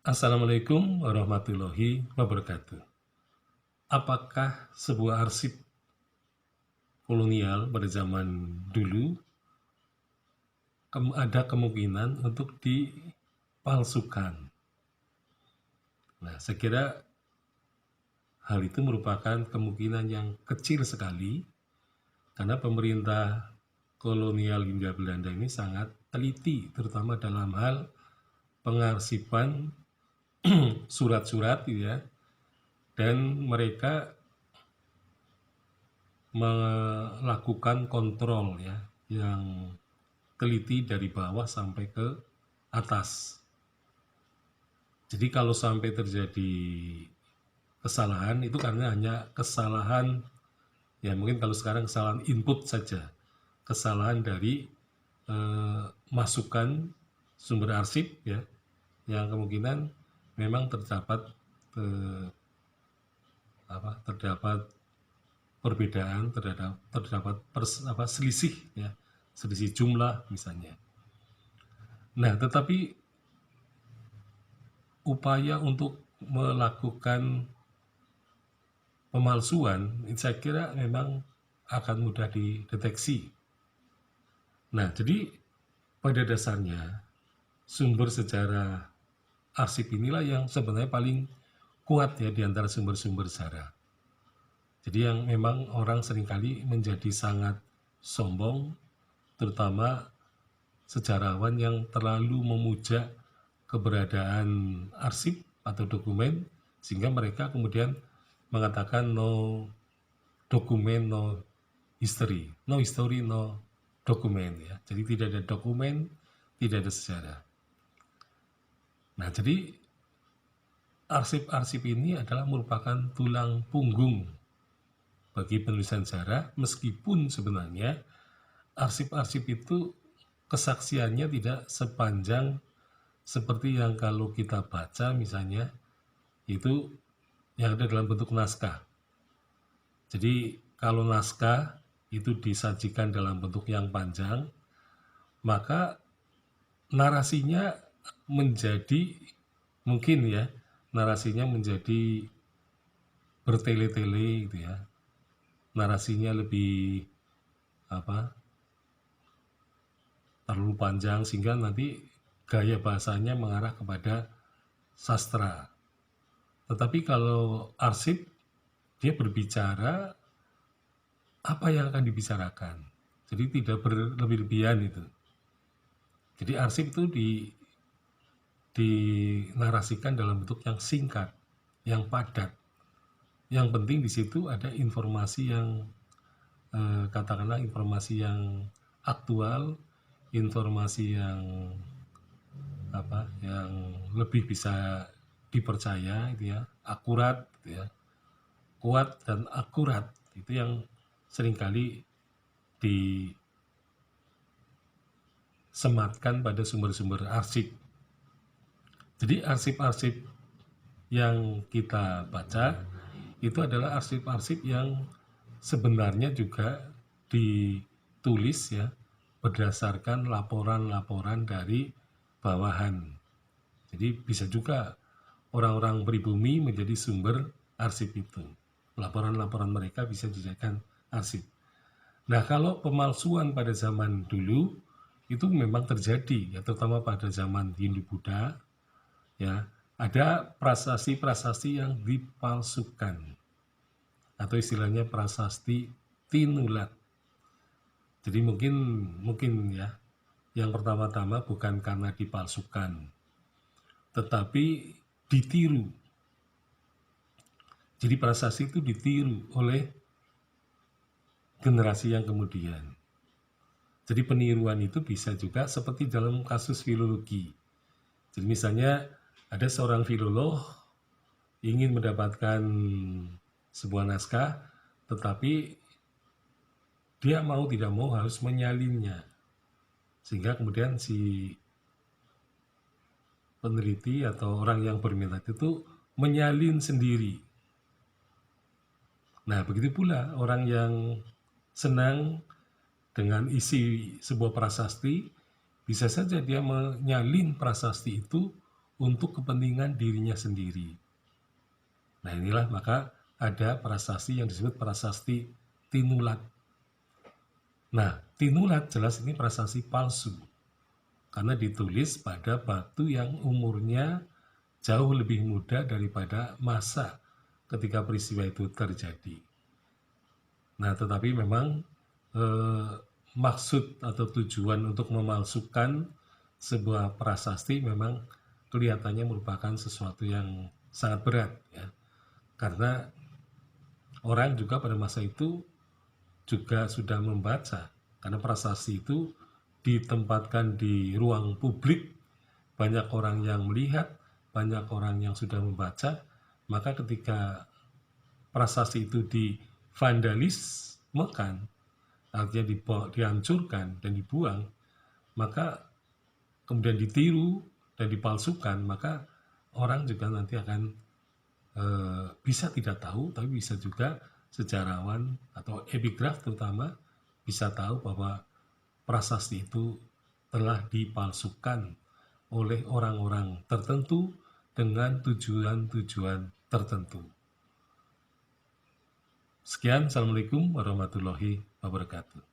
Assalamualaikum warahmatullahi wabarakatuh. Apakah sebuah arsip kolonial pada zaman dulu ada kemungkinan untuk dipalsukan? Nah, saya kira hal itu merupakan kemungkinan yang kecil sekali karena pemerintah kolonial Hindia Belanda ini sangat teliti, terutama dalam hal pengarsipan surat-surat, ya, dan mereka melakukan kontrol, ya, yang teliti dari bawah sampai ke atas. Jadi kalau sampai terjadi kesalahan itu karena hanya kesalahan, ya mungkin kalau sekarang kesalahan input saja, kesalahan dari masukan sumber arsip, ya, yang kemungkinan memang terdapat terdapat perbedaan, terdapat selisih, ya, selisih jumlah misalnya. Nah, tetapi upaya untuk melakukan pemalsuan saya kira memang akan mudah dideteksi. Nah, jadi pada dasarnya sumber sejarah arsip inilah yang sebenarnya paling kuat, ya, di antara sumber-sumber sejarah. Jadi yang memang orang seringkali menjadi sangat sombong, terutama sejarawan yang terlalu memuja keberadaan arsip atau dokumen, sehingga mereka kemudian mengatakan no dokumen, no history, no history, no dokumen, ya. Jadi tidak ada dokumen, tidak ada sejarah. Nah, jadi arsip-arsip ini adalah merupakan tulang punggung bagi penulisan sejarah, meskipun sebenarnya arsip-arsip itu kesaksiannya tidak sepanjang seperti yang kalau kita baca misalnya itu yang ada dalam bentuk naskah. Jadi kalau naskah itu disajikan dalam bentuk yang panjang, maka narasinya menjadi mungkin, ya, narasinya menjadi bertele-tele gitu, ya. Narasinya lebih terlalu panjang sehingga nanti gaya bahasanya mengarah kepada sastra. Tetapi kalau arsip dia berbicara apa yang akan dibicarakan. Jadi tidak berlebih-lebihan itu. Jadi arsip itu dinarasikan dalam bentuk yang singkat, yang padat. Yang penting di situ ada informasi yang katakanlah informasi yang aktual, informasi yang yang lebih bisa dipercaya, gitu ya, akurat, gitu ya, kuat dan akurat, itu yang seringkali disematkan pada sumber-sumber arsip. Jadi arsip-arsip yang kita baca itu adalah arsip-arsip yang sebenarnya juga ditulis, ya, berdasarkan laporan-laporan dari bawahan. Jadi bisa juga orang-orang pribumi menjadi sumber arsip itu. Laporan-laporan mereka bisa dijadikan arsip. Nah, kalau pemalsuan pada zaman dulu itu memang terjadi, ya, terutama pada zaman Hindu-Buddha, ya, ada prasasti-prasasti yang dipalsukan atau istilahnya prasasti tinulat. Jadi mungkin ya, yang pertama-tama bukan karena dipalsukan, tetapi ditiru. Jadi prasasti itu ditiru oleh generasi yang kemudian. Jadi peniruan itu bisa juga seperti dalam kasus filologi. Jadi misalnya ada seorang filolog ingin mendapatkan sebuah naskah, tetapi dia mau tidak mau harus menyalinnya. Sehingga kemudian si peneliti atau orang yang berminat itu menyalin sendiri. Nah, begitu pula orang yang senang dengan isi sebuah prasasti, bisa saja dia menyalin prasasti itu untuk kepentingan dirinya sendiri. Nah inilah maka ada prasasti yang disebut prasasti tinulat. Nah tinulat jelas ini prasasti palsu karena ditulis pada batu yang umurnya jauh lebih muda daripada masa ketika peristiwa itu terjadi. Nah tetapi memang maksud atau tujuan untuk memalsukan sebuah prasasti memang kelihatannya merupakan sesuatu yang sangat berat ya. Karena orang juga pada masa itu juga sudah membaca, karena prasasti itu ditempatkan di ruang publik, banyak orang yang melihat, banyak orang yang sudah membaca, maka ketika prasasti itu divandalismekan, artinya dihancurkan dan dibuang, maka kemudian ditiru dan dipalsukan, maka orang juga nanti akan bisa tidak tahu, tapi bisa juga sejarawan atau epigraf terutama bisa tahu bahwa prasasti itu telah dipalsukan oleh orang-orang tertentu dengan tujuan-tujuan tertentu. Sekian, Assalamualaikum warahmatullahi wabarakatuh.